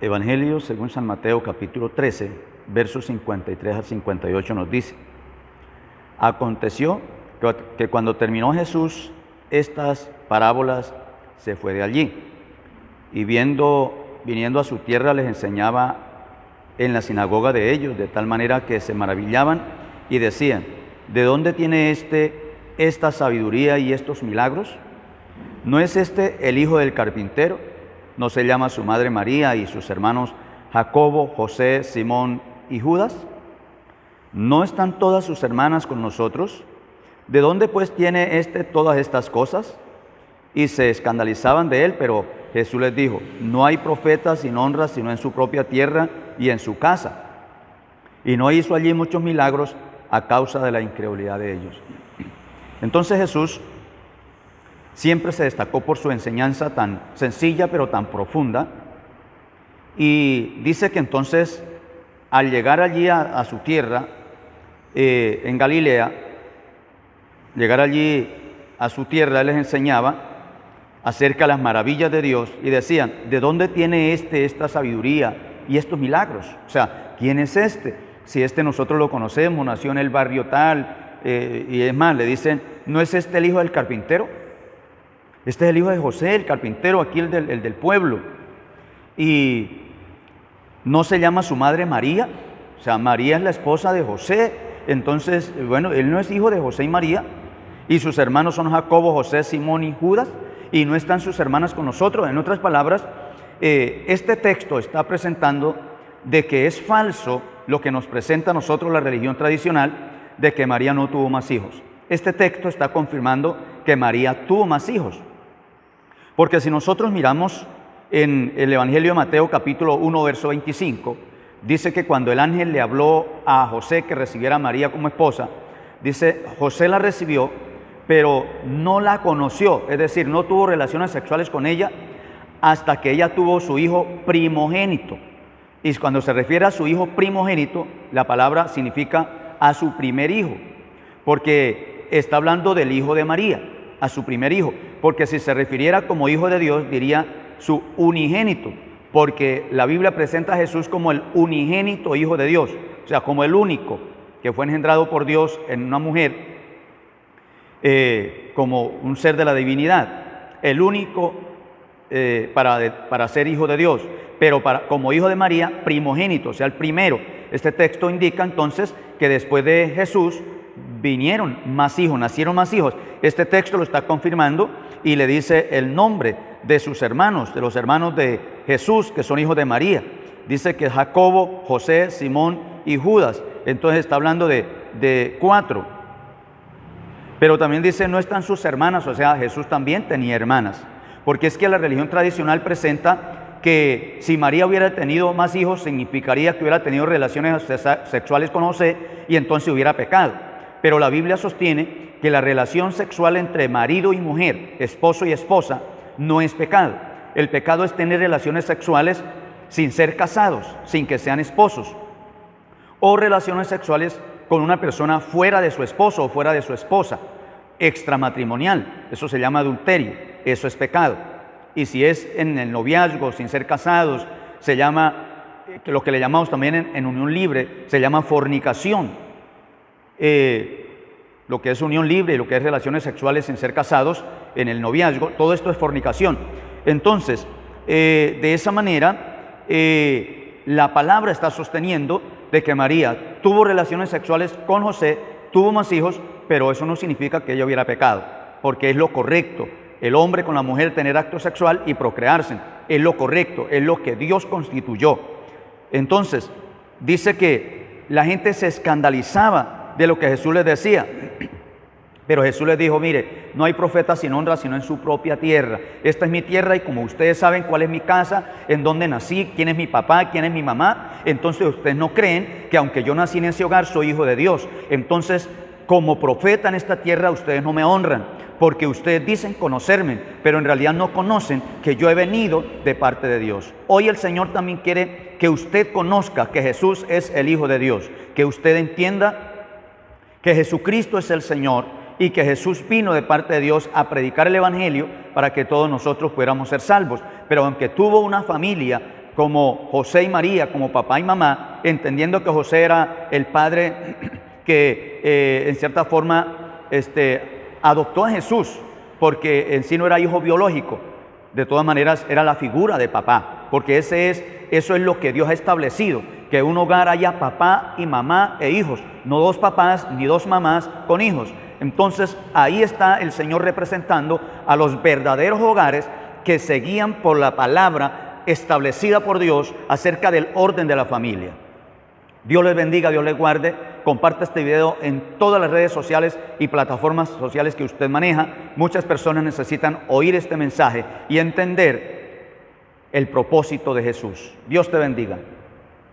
Evangelio según San Mateo capítulo 13, versos 53 al 58 nos dice: Aconteció que cuando terminó Jesús estas parábolas, se fue de allí, y viniendo a su tierra les enseñaba en la sinagoga de ellos, de tal manera que se maravillaban y decían: ¿de dónde tiene esta sabiduría y estos milagros? ¿No es este el hijo del carpintero? ¿No se llama su madre María y sus hermanos Jacobo, José, Simón y Judas? ¿No están todas sus hermanas con nosotros? ¿De dónde pues tiene todas estas cosas? Y se escandalizaban de él, pero Jesús les dijo: no hay profeta sin honra sino en su propia tierra y en su casa. Y no hizo allí muchos milagros a causa de la incredulidad de ellos. Entonces Jesús siempre se destacó por su enseñanza tan sencilla pero tan profunda, y dice que entonces al llegar allí a su tierra, en Galilea, llegar allí a su tierra, él les enseñaba acerca de las maravillas de Dios y decían: ¿de dónde tiene esta sabiduría y estos milagros? O sea, ¿quién es este? Si nosotros lo conocemos, nació en el barrio tal, y es más, le dicen: ¿no es este el hijo del carpintero? Este es el hijo de José, el carpintero, aquí el del pueblo. Y no se llama su madre María, o sea, María es la esposa de José. Entonces, bueno, él no es hijo de José y María, y sus hermanos son Jacobo, José, Simón y Judas, y no están sus hermanas con nosotros. En otras palabras, este texto está presentando de que es falso lo que nos presenta a nosotros la religión tradicional, de que María no tuvo más hijos. Este texto está confirmando que María tuvo más hijos. Porque si nosotros miramos en el Evangelio de Mateo capítulo 1, verso 25, dice que cuando el ángel le habló a José que recibiera a María como esposa, dice: José la recibió, pero no la conoció, es decir, no tuvo relaciones sexuales con ella hasta que ella tuvo su hijo primogénito. Y cuando se refiere a su hijo primogénito, la palabra significa a su primer hijo, porque está hablando del hijo de María, a su primer hijo, porque si se refiriera como hijo de Dios, diría su unigénito, porque la Biblia presenta a Jesús como el unigénito hijo de Dios, o sea, como el único que fue engendrado por Dios en una mujer, como un ser de la divinidad, el único para ser hijo de Dios, pero como hijo de María, primogénito, o sea, el primero. Este texto indica entonces que después de Jesús vinieron más hijos, nacieron más hijos. Este texto lo está confirmando y le dice el nombre de sus hermanos, de los hermanos de Jesús, que son hijos de María. Dice que Jacobo, José, Simón y Judas. Entonces está hablando de 4. Pero también dice: no están sus hermanas, o sea, Jesús también tenía hermanas. Porque es que la religión tradicional presenta que si María hubiera tenido más hijos, significaría que hubiera tenido relaciones sexuales con José y entonces hubiera pecado. Pero la Biblia sostiene que la relación sexual entre marido y mujer, esposo y esposa, no es pecado. El pecado es tener relaciones sexuales sin ser casados, sin que sean esposos, o relaciones sexuales con una persona fuera de su esposo o fuera de su esposa, extramatrimonial. Eso se llama adulterio, eso es pecado. Y si es en el noviazgo, sin ser casados, se llama, lo que le llamamos también en unión libre, se llama fornicación. Lo que es unión libre y lo que es relaciones sexuales sin ser casados en el noviazgo, todo esto es fornicación. Entonces, de esa manera, la palabra está sosteniendo de que María tuvo relaciones sexuales con José, tuvo más hijos, pero eso no significa que ella hubiera pecado, porque es lo correcto. El hombre con la mujer tener acto sexual y procrearse, es lo correcto, es lo que Dios constituyó. Entonces, dice que la gente se escandalizaba de lo que Jesús les decía, pero Jesús les dijo: mire, no hay profeta sin honra sino en su propia tierra. Esta es mi tierra y como ustedes saben cuál es mi casa, en dónde nací, quién es mi papá, quién es mi mamá, entonces ustedes no creen que aunque yo nací en ese hogar soy hijo de Dios. Entonces, como profeta en esta tierra ustedes no me honran, porque ustedes dicen conocerme, pero en realidad no conocen que yo he venido de parte de Dios. Hoy el Señor también quiere que usted conozca que Jesús es el Hijo de Dios, que usted entienda que Jesucristo es el Señor y que Jesús vino de parte de Dios a predicar el Evangelio para que todos nosotros pudiéramos ser salvos. Pero aunque tuvo una familia como José y María, como papá y mamá, entendiendo que José era el padre que en cierta forma adoptó a Jesús, porque en sí no era hijo biológico. De todas maneras era la figura de papá, porque eso es lo que Dios ha establecido, que en un hogar haya papá y mamá e hijos, no dos papás ni dos mamás con hijos. Entonces ahí está el Señor representando a los verdaderos hogares que se guían por la palabra establecida por Dios acerca del orden de la familia. Dios les bendiga, Dios les guarde. Comparte este video en todas las redes sociales y plataformas sociales que usted maneja. Muchas personas necesitan oír este mensaje y entender el propósito de Jesús. Dios te bendiga.